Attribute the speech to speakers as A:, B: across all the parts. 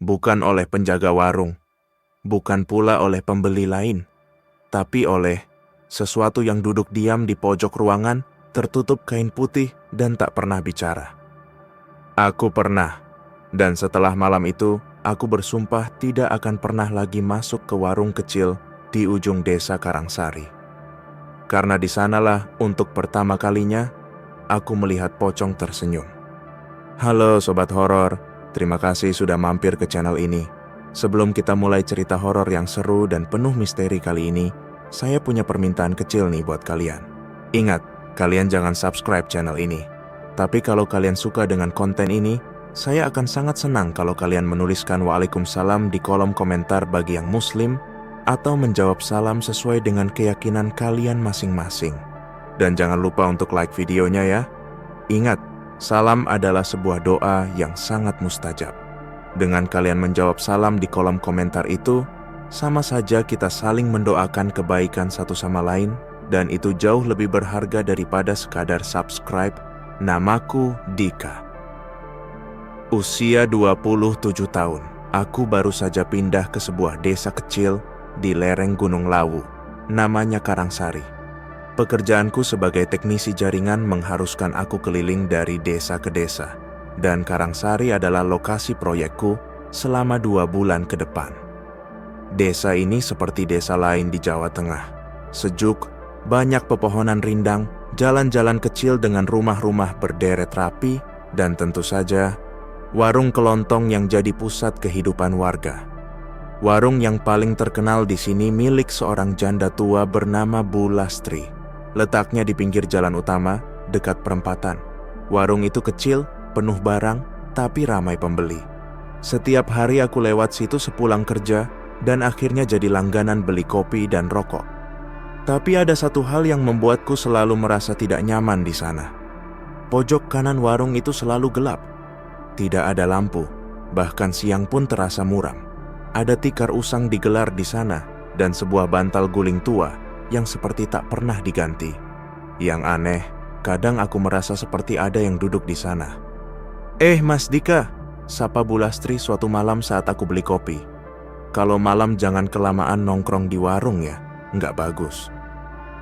A: Bukan oleh penjaga warung, bukan pula oleh pembeli lain, tapi oleh sesuatu yang duduk diam di pojok ruangan, tertutup kain putih dan tak pernah bicara. Aku pernah, dan setelah malam itu, aku bersumpah tidak akan pernah lagi masuk ke warung kecil di ujung desa Karangsari. Karena di sanalah untuk pertama kalinya, aku melihat pocong tersenyum. Halo Sobat Horor, terima kasih sudah mampir ke channel ini. Sebelum kita mulai cerita horor yang seru dan penuh misteri kali ini, saya punya permintaan kecil nih buat kalian. Ingat, kalian jangan subscribe channel ini. Tapi kalau kalian suka dengan konten ini, saya akan sangat senang kalau kalian menuliskan Waalaikumsalam di kolom komentar bagi yang muslim, atau menjawab salam sesuai dengan keyakinan kalian masing-masing. Dan jangan lupa untuk like videonya ya. Ingat, salam adalah sebuah doa yang sangat mustajab. Dengan kalian menjawab salam di kolom komentar itu, sama saja kita saling mendoakan kebaikan satu sama lain, dan itu jauh lebih berharga daripada sekadar subscribe. Namaku Dika. Usia 27 tahun, aku baru saja pindah ke sebuah desa kecil di lereng Gunung Lawu, namanya Karangsari. Pekerjaanku sebagai teknisi jaringan mengharuskan aku keliling dari desa ke desa, dan Karangsari adalah lokasi proyekku selama 2 bulan ke depan. Desa ini seperti desa lain di Jawa Tengah. Sejuk, banyak pepohonan rindang, jalan-jalan kecil dengan rumah-rumah berderet rapi, dan tentu saja warung kelontong yang jadi pusat kehidupan warga. Warung yang paling terkenal di sini milik seorang janda tua bernama Bu Lastri. Letaknya di pinggir jalan utama, dekat perempatan. Warung itu kecil, penuh barang, tapi ramai pembeli. Setiap hari aku lewat situ sepulang kerja, dan akhirnya jadi langganan beli kopi dan rokok. Tapi ada satu hal yang membuatku selalu merasa tidak nyaman di sana. Pojok kanan warung itu selalu gelap. Tidak ada lampu, bahkan siang pun terasa muram. Ada tikar usang digelar di sana, dan sebuah bantal guling tua yang seperti tak pernah diganti. Yang aneh, kadang aku merasa seperti ada yang duduk di sana. Mas Dika, sapa Bu Lastri suatu malam saat aku beli kopi. Kalau malam jangan kelamaan nongkrong di warung ya, nggak bagus.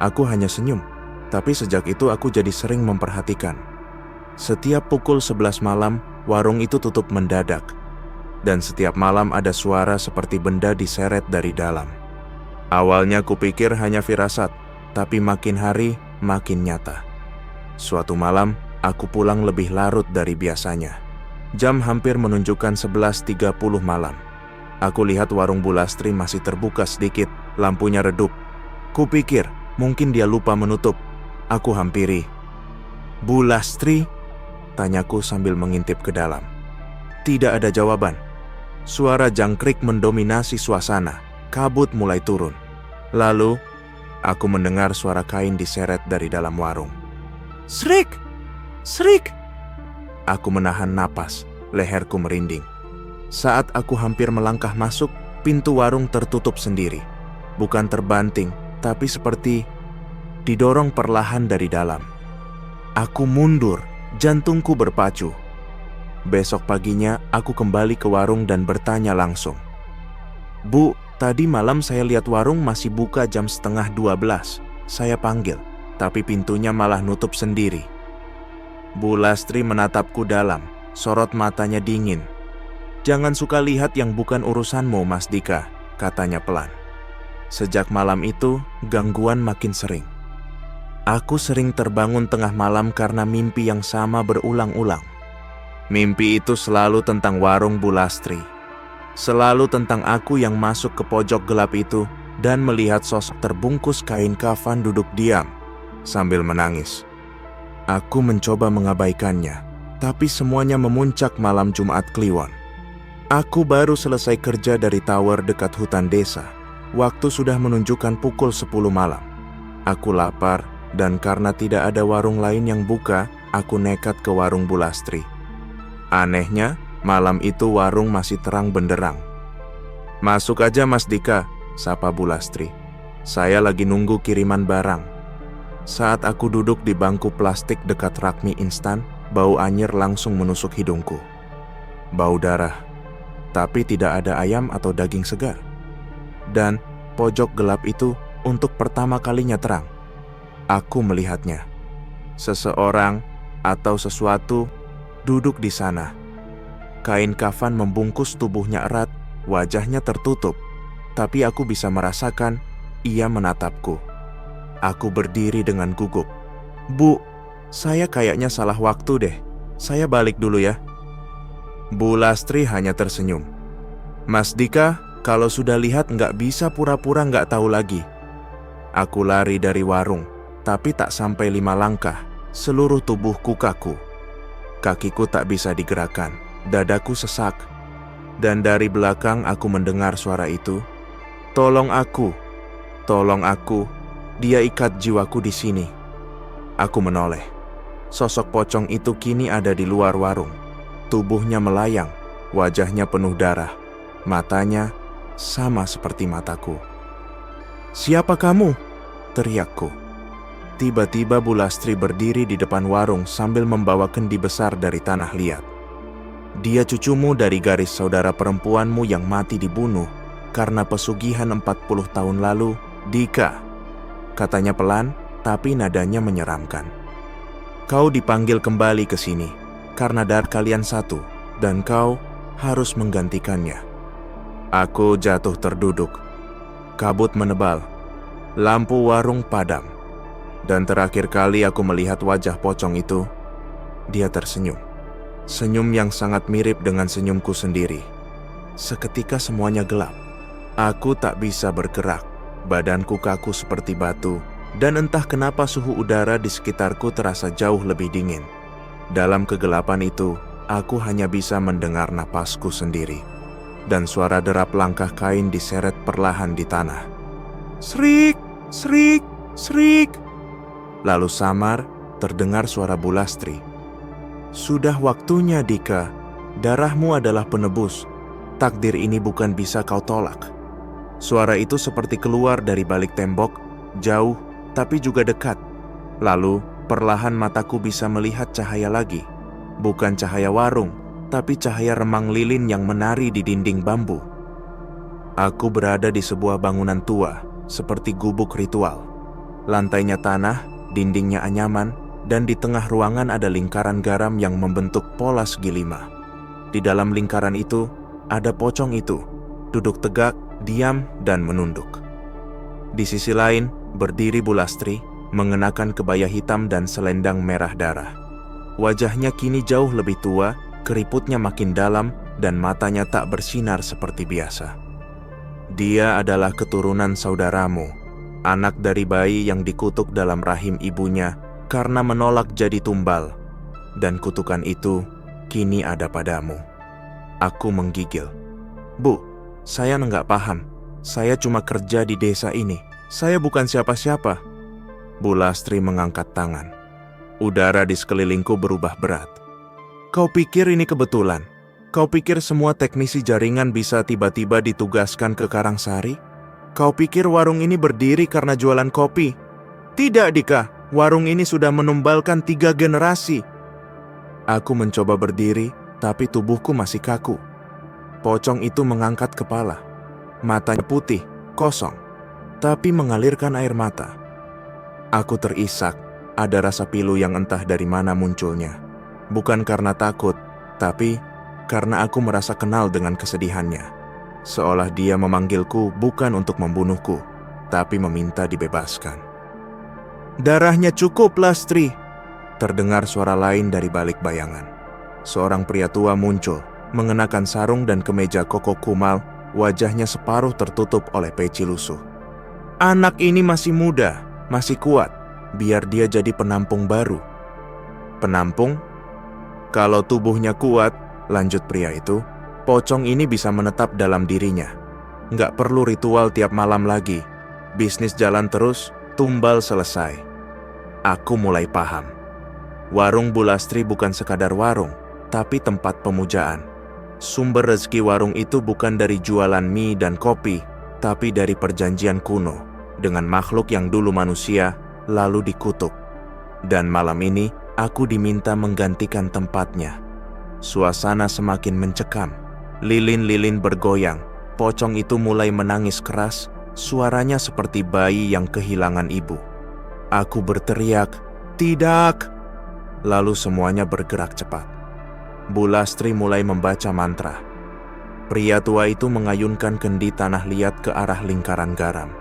A: Aku hanya senyum, tapi sejak itu aku jadi sering memperhatikan. Setiap pukul 11 malam, warung itu tutup mendadak. Dan setiap malam ada suara seperti benda diseret dari dalam. Awalnya kupikir hanya firasat, tapi makin hari makin nyata. Suatu malam, aku pulang lebih larut dari biasanya. Jam hampir menunjukkan 11.30 malam. Aku lihat warung Bu Lastri masih terbuka sedikit, lampunya redup. Kupikir, mungkin dia lupa menutup. Aku hampiri. Bu Lastri? Tanyaku sambil mengintip ke dalam. Tidak ada jawaban. Suara jangkrik mendominasi suasana. Kabut mulai turun. Lalu, aku mendengar suara kain diseret dari dalam warung. Srik! Srik! Aku menahan napas, leherku merinding. Saat aku hampir melangkah masuk, pintu warung tertutup sendiri. Bukan terbanting, tapi seperti didorong perlahan dari dalam. Aku mundur, jantungku berpacu. Besok paginya, aku kembali ke warung dan bertanya langsung. Bu, tadi malam saya lihat warung masih buka jam 11:30. Saya panggil, tapi pintunya malah nutup sendiri. Bu Lastri menatapku dalam, sorot matanya dingin. Jangan suka lihat yang bukan urusanmu, Mas Dika, katanya pelan. Sejak malam itu, gangguan makin sering. Aku sering terbangun tengah malam karena mimpi yang sama berulang-ulang. Mimpi itu selalu tentang warung Bu Lastri. Selalu tentang aku yang masuk ke pojok gelap itu dan melihat sosok terbungkus kain kafan duduk diam sambil menangis. Aku mencoba mengabaikannya, tapi semuanya memuncak malam Jumat Kliwon. Aku baru selesai kerja dari tower dekat hutan desa. Waktu sudah menunjukkan pukul 10 malam. Aku lapar, dan karena tidak ada warung lain yang buka, aku nekat ke warung Bu Lastri. Anehnya, malam itu warung masih terang benderang. Masuk aja Mas Dika, sapa Bu Lastri. Saya lagi nunggu kiriman barang. Saat aku duduk di bangku plastik dekat rak mie instan, bau anyir langsung menusuk hidungku. Bau darah. tapi tidak ada ayam atau daging segar. Dan pojok gelap itu untuk pertama kalinya terang. Aku melihatnya. Seseorang atau sesuatu duduk di sana. Kain kafan membungkus tubuhnya erat, wajahnya tertutup, tapi aku bisa merasakan ia menatapku. Aku berdiri dengan gugup. "Bu, saya kayaknya salah waktu deh. Saya balik dulu ya." Bu Lastri hanya tersenyum. "Mas Dika, kalau sudah lihat nggak bisa pura-pura nggak tahu lagi." Aku lari dari warung, tapi tak sampai 5 langkah, seluruh tubuhku kaku. Kakiku tak bisa digerakkan, dadaku sesak. Dan dari belakang aku mendengar suara itu, "Tolong aku, tolong aku, dia ikat jiwaku di sini." Aku menoleh. Sosok pocong itu kini ada di luar warung. Tubuhnya melayang, wajahnya penuh darah, matanya sama seperti mataku. "Siapa kamu?" teriakku. Tiba-tiba Bu Lastri berdiri di depan warung sambil membawa kendi besar dari tanah liat. "Dia cucumu dari garis saudara perempuanmu yang mati dibunuh karena pesugihan 40 tahun lalu, Dika," katanya pelan, tapi nadanya menyeramkan. "Kau dipanggil kembali ke sini karena darah kalian satu, dan kau harus menggantikannya." Aku jatuh terduduk. Kabut menebal. Lampu warung padam. Dan terakhir kali aku melihat wajah pocong itu, dia tersenyum. Senyum yang sangat mirip dengan senyumku sendiri. Seketika semuanya gelap. Aku tak bisa bergerak. Badanku kaku seperti batu. Dan entah kenapa suhu udara di sekitarku terasa jauh lebih dingin. Dalam kegelapan itu, aku hanya bisa mendengar napasku sendiri. Dan suara derap langkah kain diseret perlahan di tanah. "Srik, srik, srik." Lalu samar, terdengar suara Bu Lastri. "Sudah waktunya, Dika. Darahmu adalah penebus. Takdir ini bukan bisa kau tolak." Suara itu seperti keluar dari balik tembok, jauh tapi juga dekat. Lalu, perlahan mataku bisa melihat cahaya lagi. Bukan cahaya warung, tapi cahaya remang lilin yang menari di dinding bambu. Aku berada di sebuah bangunan tua, seperti gubuk ritual. Lantainya tanah, dindingnya anyaman, dan di tengah ruangan ada lingkaran garam yang membentuk pola segi 5. Di dalam lingkaran itu, ada pocong itu, duduk tegak, diam, dan menunduk. Di sisi lain, berdiri Bu Lastri, mengenakan kebaya hitam dan selendang merah darah. Wajahnya kini jauh lebih tua, keriputnya makin dalam, dan matanya tak bersinar seperti biasa. "Dia adalah keturunan saudaramu, anak dari bayi yang dikutuk dalam rahim ibunya karena menolak jadi tumbal, dan kutukan itu kini ada padamu." Aku menggigil. "Bu, saya nggak paham. Saya cuma kerja di desa ini. Saya bukan siapa-siapa." Bu Lastri mengangkat tangan. Udara di sekelilingku berubah berat. "Kau pikir ini kebetulan? Kau pikir semua teknisi jaringan bisa tiba-tiba ditugaskan ke Karangsari? Kau pikir warung ini berdiri karena jualan kopi? Tidak, Dika. Warung ini sudah menumbalkan 3 generasi." Aku mencoba berdiri, tapi tubuhku masih kaku. Pocong itu mengangkat kepala. Matanya putih, kosong, tapi mengalirkan air mata. Aku terisak, ada rasa pilu yang entah dari mana munculnya. Bukan karena takut, tapi karena aku merasa kenal dengan kesedihannya. Seolah dia memanggilku bukan untuk membunuhku, tapi meminta dibebaskan. "Darahnya cukup, Lastri," terdengar suara lain dari balik bayangan. Seorang pria tua muncul, mengenakan sarung dan kemeja koko kumal, wajahnya separuh tertutup oleh peci lusuh. "Anak ini masih muda, masih kuat, biar dia jadi penampung baru." "Penampung? Kalau tubuhnya kuat," lanjut pria itu, "pocong ini bisa menetap dalam dirinya. Nggak perlu ritual tiap malam lagi. Bisnis jalan terus, tumbal selesai." Aku mulai paham. Warung Bu Lastri bukan sekadar warung, tapi tempat pemujaan. Sumber rezeki warung itu bukan dari jualan mie dan kopi, tapi dari perjanjian kuno dengan makhluk yang dulu manusia, lalu dikutuk. Dan malam ini, aku diminta menggantikan tempatnya. Suasana semakin mencekam. Lilin-lilin bergoyang. Pocong itu mulai menangis keras, suaranya seperti bayi yang kehilangan ibu. Aku berteriak, "Tidak!" Lalu semuanya bergerak cepat. Bu Lastri mulai membaca mantra. Pria tua itu mengayunkan kendi tanah liat ke arah lingkaran garam.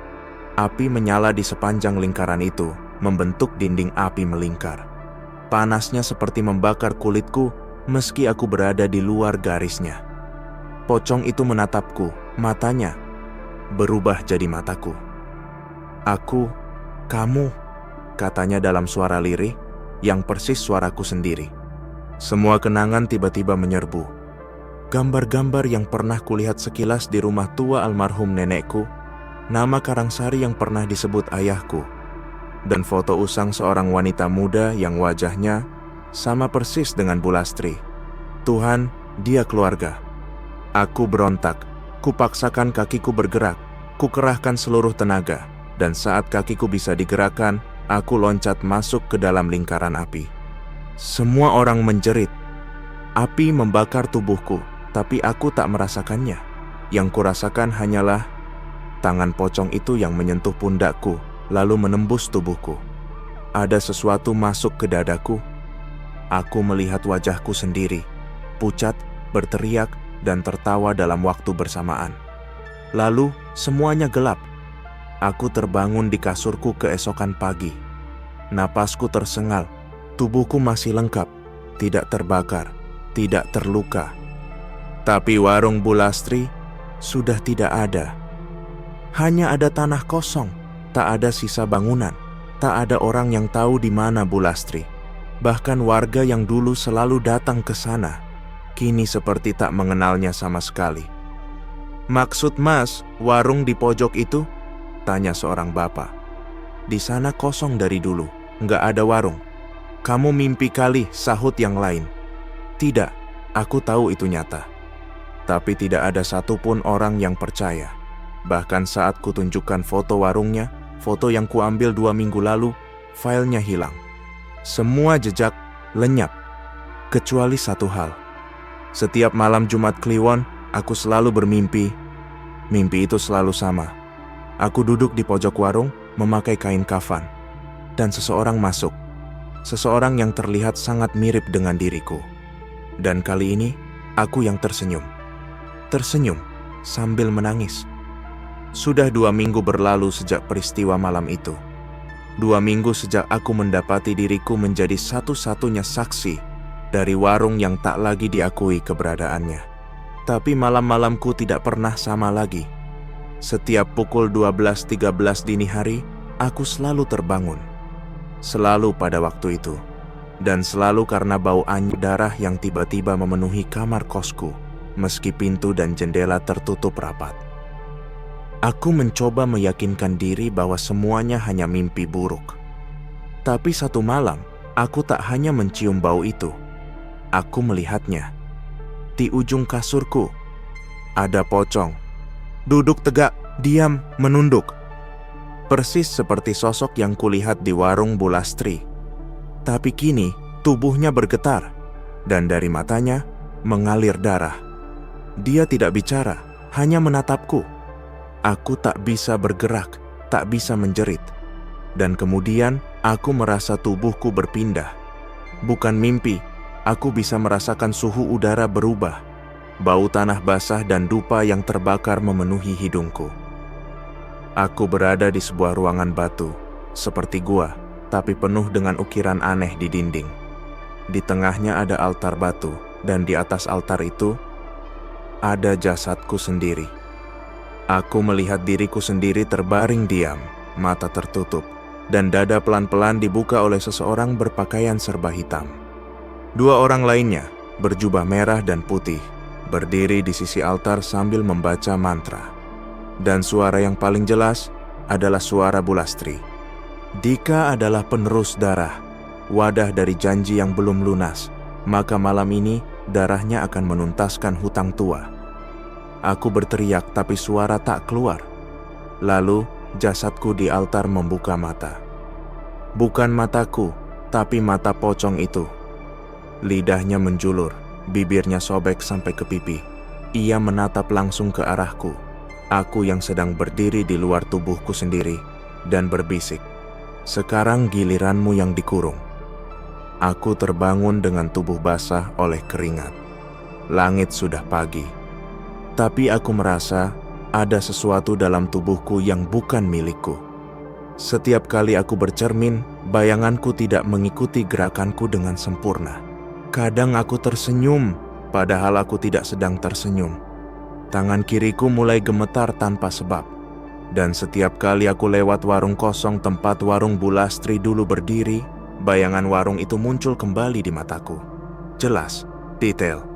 A: Api menyala di sepanjang lingkaran itu, membentuk dinding api melingkar. Panasnya seperti membakar kulitku meski aku berada di luar garisnya. Pocong itu menatapku, matanya berubah jadi mataku. "Aku, kamu," katanya dalam suara lirih yang persis suaraku sendiri. Semua kenangan tiba-tiba menyerbu. Gambar-gambar yang pernah kulihat sekilas di rumah tua almarhum nenekku, nama Karangsari yang pernah disebut ayahku, dan foto usang seorang wanita muda yang wajahnya sama persis dengan Bu Lastri. Tuhan, dia keluarga. Aku berontak, kupaksakan kakiku bergerak, kukerahkan seluruh tenaga, dan saat kakiku bisa digerakkan, aku loncat masuk ke dalam lingkaran api. Semua orang menjerit. Api membakar tubuhku, tapi aku tak merasakannya. Yang kurasakan hanyalah tangan pocong itu yang menyentuh pundakku, lalu menembus tubuhku. Ada sesuatu masuk ke dadaku. Aku melihat wajahku sendiri, pucat, berteriak, dan tertawa dalam waktu bersamaan. Lalu, semuanya gelap. Aku terbangun di kasurku keesokan pagi. Napasku tersengal, tubuhku masih lengkap, tidak terbakar, tidak terluka. Tapi warung Bu Lastri sudah tidak ada. Hanya ada tanah kosong, tak ada sisa bangunan, tak ada orang yang tahu di mana Bu Lastri. Bahkan warga yang dulu selalu datang ke sana, kini seperti tak mengenalnya sama sekali. "Maksud Mas, warung di pojok itu?" tanya seorang bapak. "Di sana kosong dari dulu, nggak ada warung." "Kamu mimpi kali," sahut yang lain. "Tidak, aku tahu itu nyata." Tapi tidak ada satupun orang yang percaya. Bahkan saat kutunjukkan foto warungnya, foto yang kuambil 2 minggu lalu, filenya hilang. Semua jejak lenyap, kecuali satu hal. Setiap malam Jumat Kliwon, aku selalu bermimpi. Mimpi itu selalu sama. Aku duduk di pojok warung, memakai kain kafan. Dan seseorang masuk. Seseorang yang terlihat sangat mirip dengan diriku. Dan kali ini, aku yang tersenyum. Tersenyum, sambil menangis. Sudah 2 minggu berlalu sejak peristiwa malam itu. 2 minggu sejak aku mendapati diriku menjadi satu-satunya saksi dari warung yang tak lagi diakui keberadaannya. Tapi malam-malamku tidak pernah sama lagi. Setiap pukul 12.13 dini hari, aku selalu terbangun. Selalu pada waktu itu. Dan selalu karena bau anyir darah yang tiba-tiba memenuhi kamar kosku, meski pintu dan jendela tertutup rapat. Aku mencoba meyakinkan diri bahwa semuanya hanya mimpi buruk. Tapi satu malam, aku tak hanya mencium bau itu. Aku melihatnya. Di ujung kasurku, ada pocong. Duduk tegak, diam, menunduk. Persis seperti sosok yang kulihat di warung Bu Lastri. Tapi kini, tubuhnya bergetar, dan dari matanya mengalir darah. Dia tidak bicara, hanya menatapku. Aku tak bisa bergerak, tak bisa menjerit. Dan kemudian, aku merasa tubuhku berpindah. Bukan mimpi. Aku bisa merasakan suhu udara berubah. Bau tanah basah dan dupa yang terbakar memenuhi hidungku. Aku berada di sebuah ruangan batu, seperti gua, tapi penuh dengan ukiran aneh di dinding. Di tengahnya ada altar batu, dan di atas altar itu ada jasadku sendiri. Aku melihat diriku sendiri terbaring diam, mata tertutup, dan dada pelan-pelan dibuka oleh seseorang berpakaian serba hitam. 2 orang lainnya, berjubah merah dan putih, berdiri di sisi altar sambil membaca mantra. Dan suara yang paling jelas adalah suara Bu Lastri. "Dika adalah penerus darah, wadah dari janji yang belum lunas, maka malam ini darahnya akan menuntaskan hutang tua." Aku berteriak tapi suara tak keluar. Lalu jasadku di altar membuka mata. Bukan mataku, tapi mata pocong itu. Lidahnya menjulur, bibirnya sobek sampai ke pipi. Ia menatap langsung ke arahku, aku yang sedang berdiri di luar tubuhku sendiri, dan berbisik, "Sekarang giliranmu yang dikurung." Aku terbangun dengan tubuh basah oleh keringat. Langit sudah pagi. Tapi aku merasa ada sesuatu dalam tubuhku yang bukan milikku. Setiap kali aku bercermin, bayanganku tidak mengikuti gerakanku dengan sempurna. Kadang aku tersenyum, padahal aku tidak sedang tersenyum. Tangan kiriku mulai gemetar tanpa sebab. Dan setiap kali aku lewat warung kosong tempat warung Bu Lastri dulu berdiri, bayangan warung itu muncul kembali di mataku. Jelas, detail,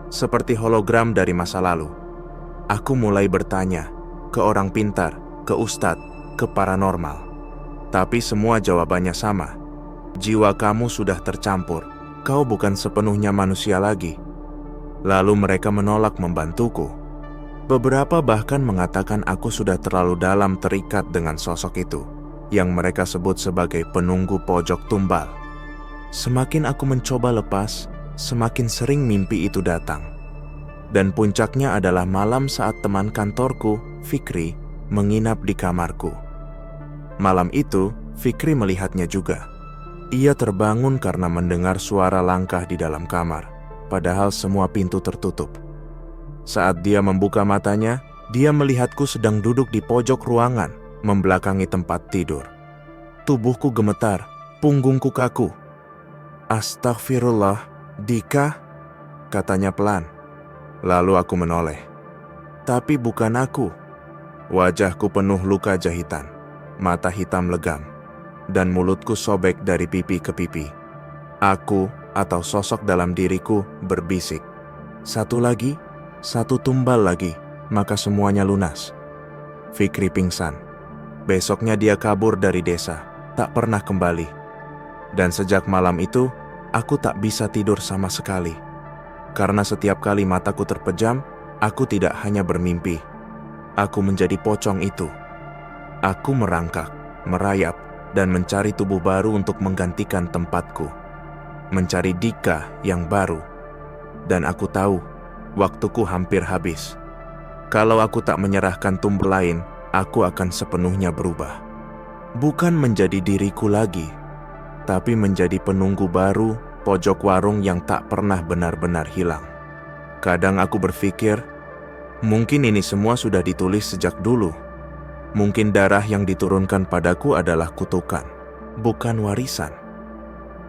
A: seperti hologram dari masa lalu. Aku mulai bertanya, ke orang pintar, ke ustadz, ke paranormal. Tapi semua jawabannya sama. Jiwa kamu sudah tercampur, kau bukan sepenuhnya manusia lagi. Lalu mereka menolak membantuku. Beberapa bahkan mengatakan aku sudah terlalu dalam terikat dengan sosok itu, yang mereka sebut sebagai penunggu pojok tumbal. Semakin aku mencoba lepas, semakin sering mimpi itu datang. Dan puncaknya adalah malam saat teman kantorku, Fikri, menginap di kamarku. Malam itu, Fikri melihatnya juga. Ia terbangun karena mendengar suara langkah di dalam kamar, padahal semua pintu tertutup. Saat dia membuka matanya, dia melihatku sedang duduk di pojok ruangan, membelakangi tempat tidur. Tubuhku gemetar, punggungku kaku. "Astagfirullah, Dika," katanya pelan. Lalu aku menoleh. Tapi bukan aku. Wajahku penuh luka jahitan, mata hitam legam, dan mulutku sobek dari pipi ke pipi. Aku atau sosok dalam diriku berbisik, "Satu lagi, satu tumbal lagi, maka semuanya lunas." Fikri pingsan. Besoknya dia kabur dari desa, tak pernah kembali. Dan sejak malam itu, aku tak bisa tidur sama sekali. Karena setiap kali mataku terpejam, aku tidak hanya bermimpi. Aku menjadi pocong itu. Aku merangkak, merayap, dan mencari tubuh baru untuk menggantikan tempatku. Mencari Dika yang baru. Dan aku tahu, waktuku hampir habis. Kalau aku tak menyerahkan tumbal lain, aku akan sepenuhnya berubah. Bukan menjadi diriku lagi, tapi menjadi penunggu baru pojok warung yang tak pernah benar-benar hilang. Kadang aku berpikir, mungkin ini semua sudah ditulis sejak dulu. Mungkin darah yang diturunkan padaku adalah kutukan, bukan warisan.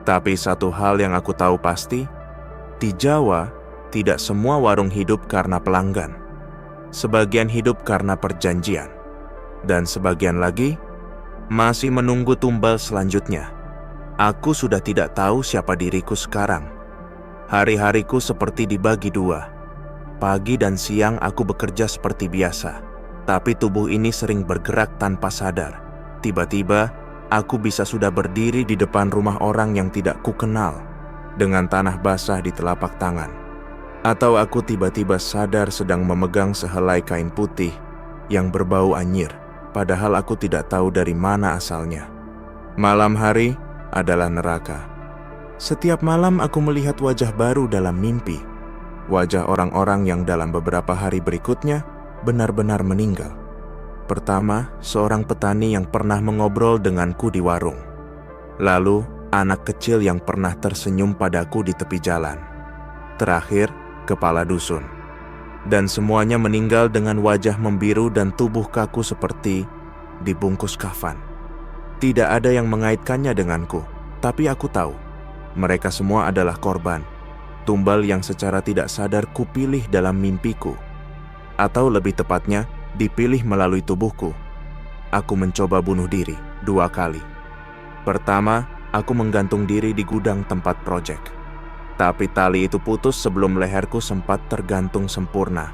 A: Tapi satu hal yang aku tahu pasti, di Jawa tidak semua warung hidup karena pelanggan. Sebagian hidup karena perjanjian. Dan sebagian lagi masih menunggu tumbal selanjutnya. Aku sudah tidak tahu siapa diriku sekarang. Hari-hariku seperti dibagi dua. Pagi dan siang aku bekerja seperti biasa. Tapi tubuh ini sering bergerak tanpa sadar. Tiba-tiba, aku bisa sudah berdiri di depan rumah orang yang tidak kukenal, dengan tanah basah di telapak tangan. Atau aku tiba-tiba sadar sedang memegang sehelai kain putih yang berbau anyir, padahal aku tidak tahu dari mana asalnya. Malam hari adalah neraka. Setiap malam aku melihat wajah baru dalam mimpi. Wajah orang-orang yang dalam beberapa hari berikutnya benar-benar meninggal. Pertama, seorang petani yang pernah mengobrol denganku di warung. Lalu, anak kecil yang pernah tersenyum padaku di tepi jalan. Terakhir, kepala dusun. Dan semuanya meninggal dengan wajah membiru dan tubuh kaku seperti dibungkus kafan. Tidak ada yang mengaitkannya denganku, tapi aku tahu, mereka semua adalah korban. Tumbal yang secara tidak sadar kupilih dalam mimpiku. Atau lebih tepatnya, dipilih melalui tubuhku. Aku mencoba bunuh diri 2 kali. Pertama, aku menggantung diri di gudang tempat proyek. Tapi tali itu putus sebelum leherku sempat tergantung sempurna.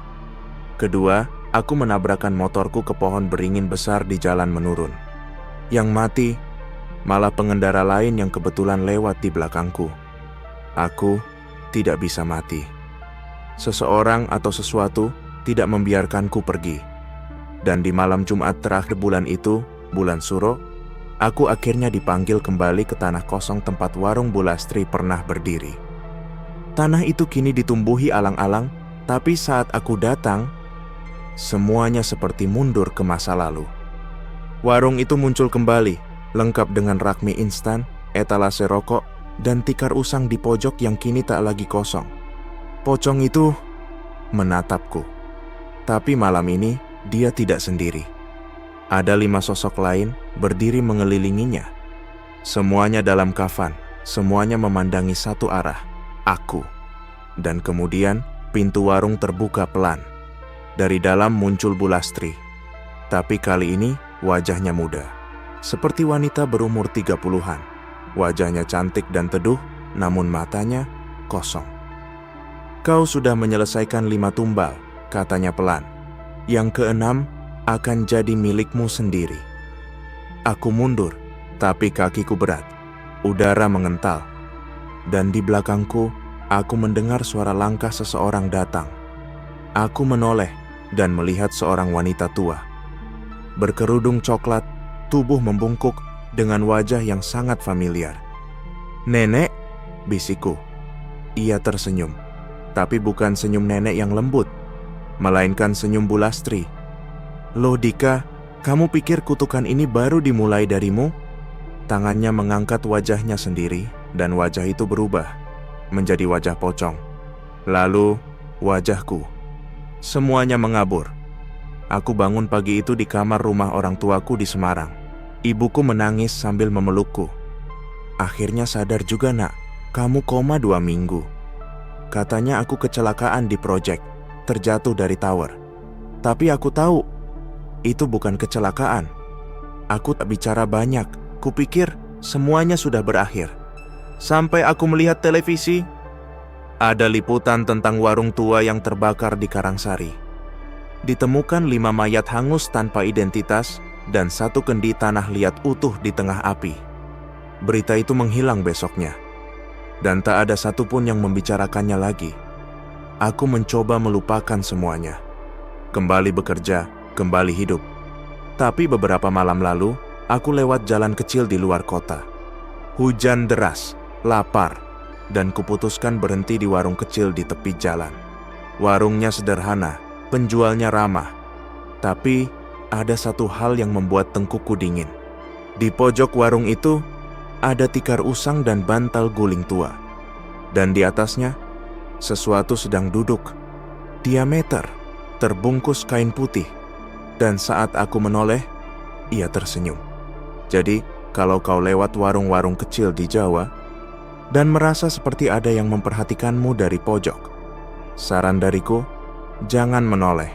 A: Kedua, aku menabrakkan motorku ke pohon beringin besar di jalan menurun. Yang mati malah pengendara lain yang kebetulan lewat di belakangku. Aku tidak bisa mati. Seseorang atau sesuatu tidak membiarkanku pergi. Dan di malam Jumat terakhir bulan itu, bulan Suro, aku akhirnya dipanggil kembali ke tanah kosong tempat warung Bu Lastri pernah berdiri. Tanah itu kini ditumbuhi alang-alang, Tapi saat aku datang, semuanya seperti mundur ke masa lalu. Warung itu muncul kembali, lengkap dengan rak mie instan, etalase rokok, dan tikar usang di pojok yang kini tak lagi kosong. Pocong itu menatapku. Tapi malam ini, dia tidak sendiri. Ada 5 sosok lain berdiri mengelilinginya. Semuanya dalam kafan, semuanya memandangi satu arah, aku. Dan kemudian, pintu warung terbuka pelan. Dari dalam muncul Bu Lastri. Tapi kali ini, wajahnya muda. Seperti wanita berumur 30-an. Wajahnya cantik dan teduh, namun matanya kosong. "Kau sudah menyelesaikan 5 tumbal," katanya pelan. "Yang ke-6 akan jadi milikmu sendiri." Aku mundur, tapi kakiku berat. Udara mengental. Dan di belakangku, aku mendengar suara langkah seseorang datang. Aku menoleh dan melihat seorang wanita tua. Berkerudung coklat, tubuh membungkuk dengan wajah yang sangat familiar. "Nenek," bisikku. Ia tersenyum, tapi bukan senyum nenek yang lembut, melainkan senyum Bu Lastri. "Loh Dika, kamu pikir kutukan ini baru dimulai darimu?" Tangannya mengangkat wajahnya sendiri, dan wajah itu berubah menjadi wajah pocong. Lalu, wajahku. Semuanya mengabur. Aku bangun pagi itu di kamar rumah orang tuaku di Semarang. Ibuku menangis sambil memelukku. "Akhirnya sadar juga nak, kamu koma 2 minggu. Katanya aku kecelakaan di proyek, terjatuh dari tower. Tapi aku tahu, itu bukan kecelakaan. Aku tak bicara banyak, kupikir semuanya sudah berakhir. Sampai aku melihat televisi, ada liputan tentang warung tua yang terbakar di Karangsari. Ditemukan 5 mayat hangus tanpa identitas dan 1 kendi tanah liat utuh di tengah api. Berita itu menghilang besoknya, dan tak ada satupun yang membicarakannya lagi. Aku mencoba melupakan semuanya. Kembali bekerja, kembali hidup. Tapi beberapa malam lalu, aku lewat jalan kecil di luar kota. Hujan deras, lapar, dan kuputuskan berhenti di warung kecil di tepi jalan. Warungnya sederhana, penjualnya ramah. Tapi ada satu hal yang membuat tengkukku dingin. Di pojok warung itu, ada tikar usang dan bantal guling tua. Dan di atasnya, sesuatu sedang duduk. Diameter, terbungkus kain putih. Dan saat aku menoleh, ia tersenyum. Jadi, kalau kau lewat warung-warung kecil di Jawa, dan merasa seperti ada yang memperhatikanmu dari pojok, saran dariku, jangan menoleh,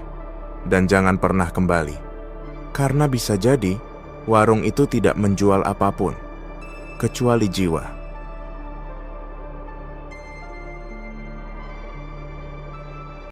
A: dan jangan pernah kembali. Karena bisa jadi, warung itu tidak menjual apapun, kecuali jiwa.